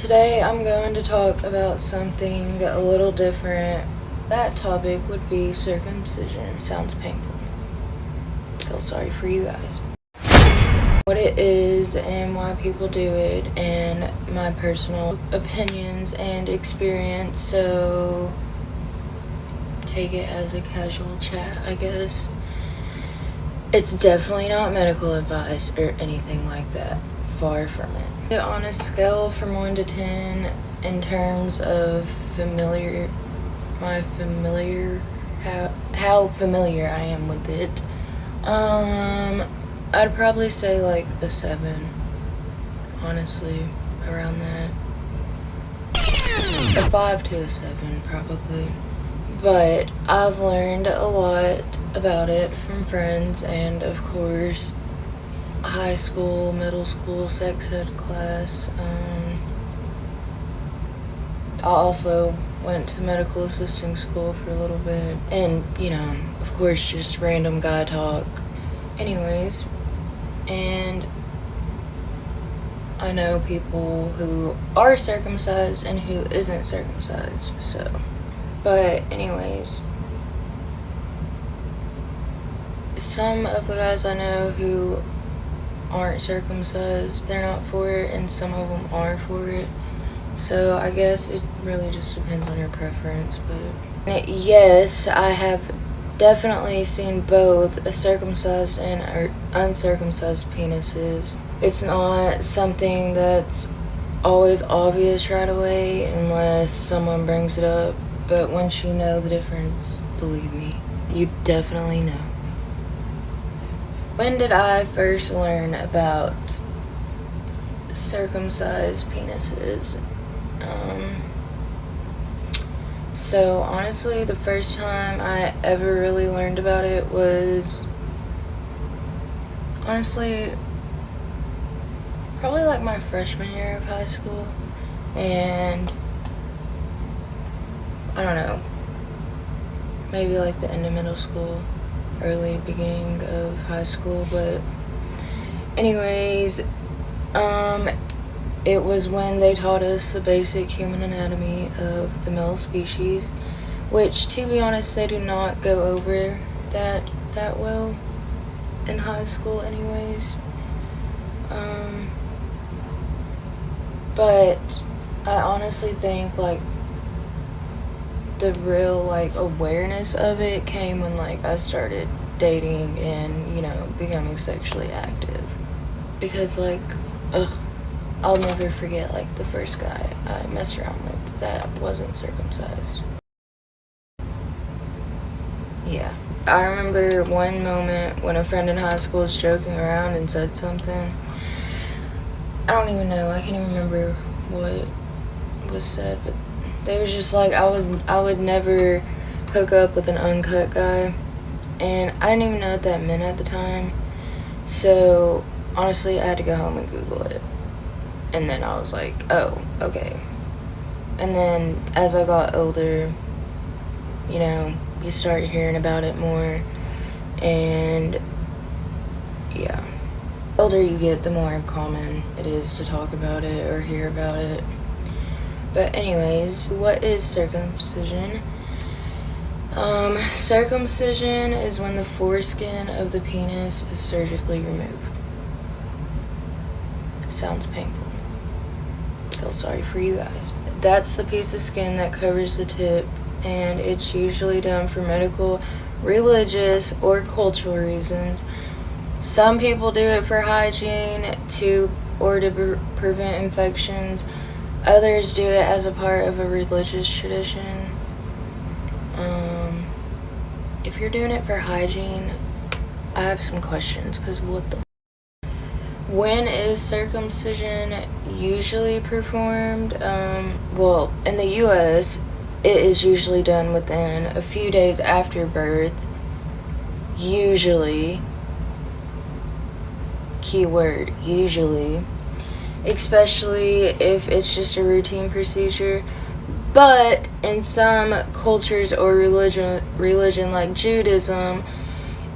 Today I'm going to talk about something a little different. That topic would be circumcision. Sounds painful. Feel sorry for you guys. What it is and why people do it and my personal opinions and experience, so take it as a casual chat, I guess. It's definitely not medical advice or anything like that. Far from it. On a scale from 1 to 10 in terms of how familiar I am with it, I'd probably say like a 7, honestly, around that. A 5 to a 7 probably. But I've learned a lot about it from friends and of course high school, middle school sex ed class. I also went to medical assisting school for a little bit, and of course just random guy talk. Anyways, and I know people who are circumcised and who isn't circumcised, but anyways, some of the guys I know who aren't circumcised, they're not for it, and some of them are for it. So I guess it really just depends on your preference. But yes, I have definitely seen both circumcised and uncircumcised penises. It's not something that's always obvious right away unless someone brings it up, but once you know the difference, believe me, you definitely know. When did I first learn about circumcised penises? So honestly, the first time I ever really learned about it was honestly probably like my freshman year of high school, and I don't know, maybe like the end of middle school, early beginning of high school. But anyways, it was when they taught us the basic human anatomy of the male species, which, to be honest, they do not go over that well in high school anyways. But I honestly think like the real awareness of it came when I started dating and becoming sexually active, because I'll never forget the first guy I messed around with that wasn't circumcised. Yeah, I remember one moment when a friend in high school was joking around and said something. I don't even know, I can't even remember what was said, but they was just like, I would never hook up with an uncut guy, and I didn't even know what that meant at the time. So honestly, I had to go home and Google it, and then I was like, oh, okay. And then as I got older, you start hearing about it more, and yeah, the older you get, the more common it is to talk about it or hear about it. But anyways, what is circumcision? Circumcision is when the foreskin of the penis is surgically removed. Sounds painful. Feel sorry for you guys. That's the piece of skin that covers the tip, and it's usually done for medical, religious, or cultural reasons. Some people do it for hygiene to prevent infections. Others do it as a part of a religious tradition. If you're doing it for hygiene, I have some questions, because what the when is circumcision usually performed? Well, in the US, it is usually done within a few days after birth. Usually, keyword usually, especially if it's just a routine procedure. But in some cultures or religion like Judaism,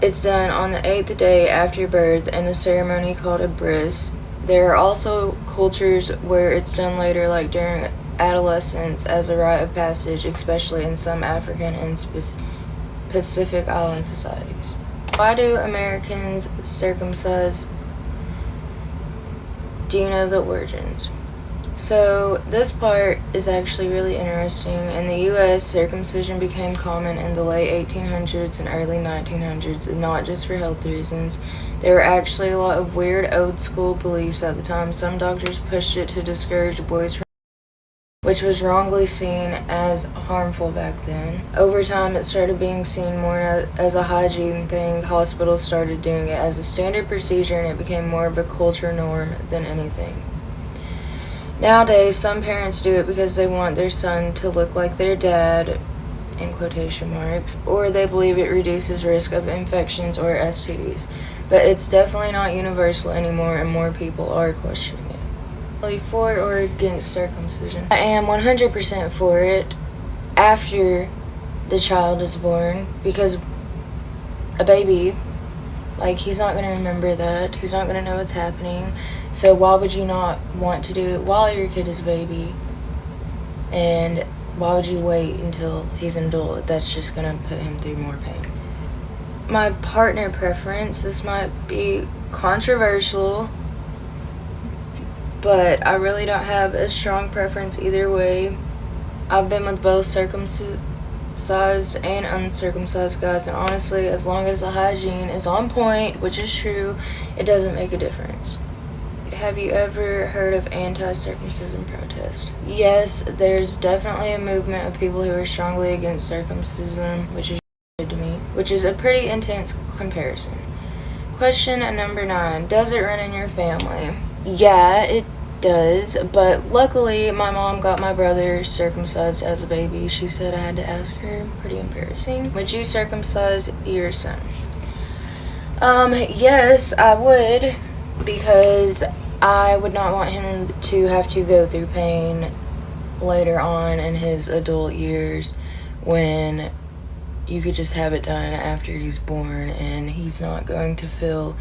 it's done on the 8th day after birth in a ceremony called a bris, There are also cultures where it's done later, like during adolescence, as a rite of passage, especially in some African and Pacific Island societies. Why do Americans circumcise? Do you know the origins? So this part is actually really interesting. In the US, circumcision became common in the late 1800s and early 1900s, and not just for health reasons. There were actually a lot of weird old school beliefs at the time. Some doctors pushed it to discourage boys from, which was wrongly seen as harmful back then. Over time, it started being seen more as a hygiene thing. Hospitals started doing it as a standard procedure, and it became more of a culture norm than anything. Nowadays, some parents do it because they want their son to look like their dad, in quotation marks, or they believe it reduces risk of infections or STDs. But it's definitely not universal anymore, and more people are questioning it. For or against circumcision? I am 100% for it after the child is born, because a baby, like, he's not going to remember that. He's not going to know what's happening. So why would you not want to do it while your kid is a baby? And why would you wait until he's an adult? That's just going to put him through more pain. My partner preference, this might be controversial, but I really don't have a strong preference either way. I've been with both circumcised and uncircumcised guys, and honestly, as long as the hygiene is on point, which is true, it doesn't make a difference. Have you ever heard of anti-circumcision protest? Yes, there's definitely a movement of people who are strongly against circumcision, which is good to me, which is a pretty intense comparison. Question number 9. Does it run in your family? Yeah, it does, but luckily my mom got my brother circumcised as a baby. She said I had to ask her. Pretty embarrassing. Would you circumcise your son? Yes, I would, because I would not want him to have to go through pain later on in his adult years when you could just have it done after he's born, and he's not going to feel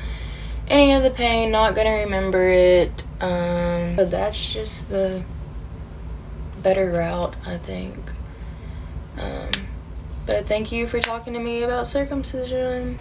any of the pain, not going to remember it. So that's just the better route, I think. But thank you for talking to me about circumcision.